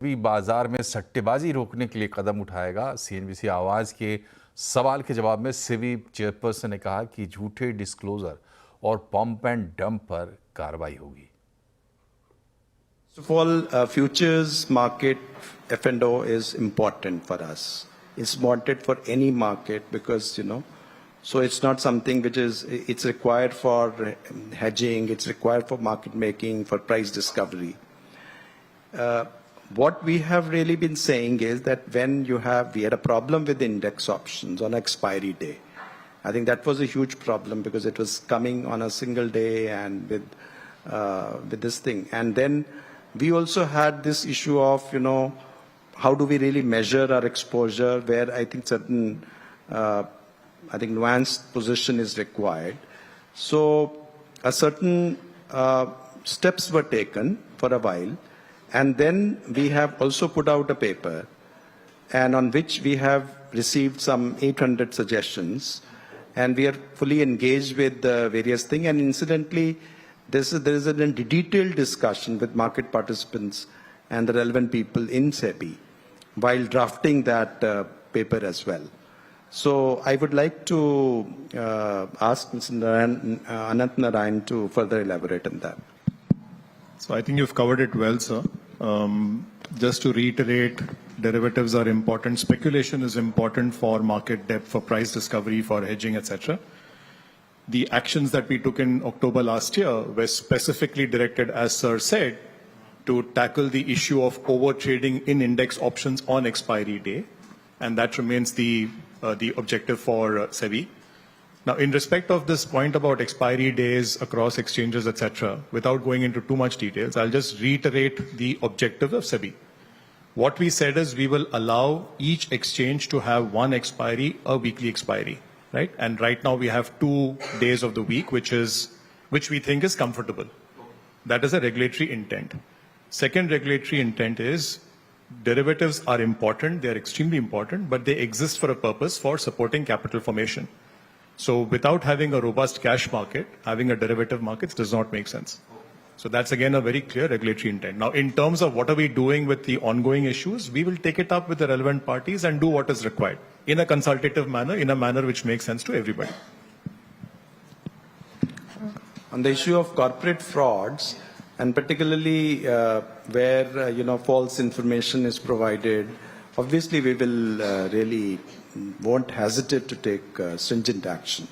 भी बाजार में सट्टेबाजी रोकने के लिए कदम उठाएगा। सीएनबीसी आवाज के सवाल के जवाब में सेबी चेयरपर्सन ने कहा कि झूठे डिस्क्लोजर और पंप एंड डंप पर कार्रवाई होगी। First of all, futures market F&O is important for us. It's wanted for any market because, so it's not something which it's required for hedging, it's required for market making, for price discovery. What we have really been saying is that we had a problem with index options on expiry day. I think that was a huge problem because it was coming on a single day and with this thing. And then we also had this issue of, how do we really measure our exposure, where I think certain, nuanced position is required. So a certain steps were taken for a while. And then we have also put out a paper, and on which we have received some 800 suggestions, and we are fully engaged with various things. And incidentally, there is a detailed discussion with market participants and the relevant people in SEBI while drafting that paper as well. So I would like to ask Mr. Anant Narayan to further elaborate on that. So I think you've covered it well, sir. Just to reiterate, derivatives are important. Speculation is important for market depth, for price discovery, for hedging, etc. The actions that we took in October last year were specifically directed, as sir said, to tackle the issue of over trading in index options on expiry day, and that remains the objective for SEBI. Now, in respect of this point about expiry days across exchanges, etc., without going into too much details, I'll just reiterate the objective of SEBI. What we said is we will allow each exchange to have one expiry, a weekly expiry, right? And right now we have 2 days of the week, which we think is comfortable. That is a regulatory intent. Second regulatory intent is derivatives are important, they are extremely important, but they exist for a purpose, for supporting capital formation. So without having a robust cash market, having a derivative market does not make sense. So that's again a very clear regulatory intent. Now, in terms of what are we doing with the ongoing issues, we will take it up with the relevant parties and do what is required in a consultative manner, in a manner which makes sense to everybody. On the issue of corporate frauds, and particularly where false information is provided, obviously we will really won't hesitate to take stringent action.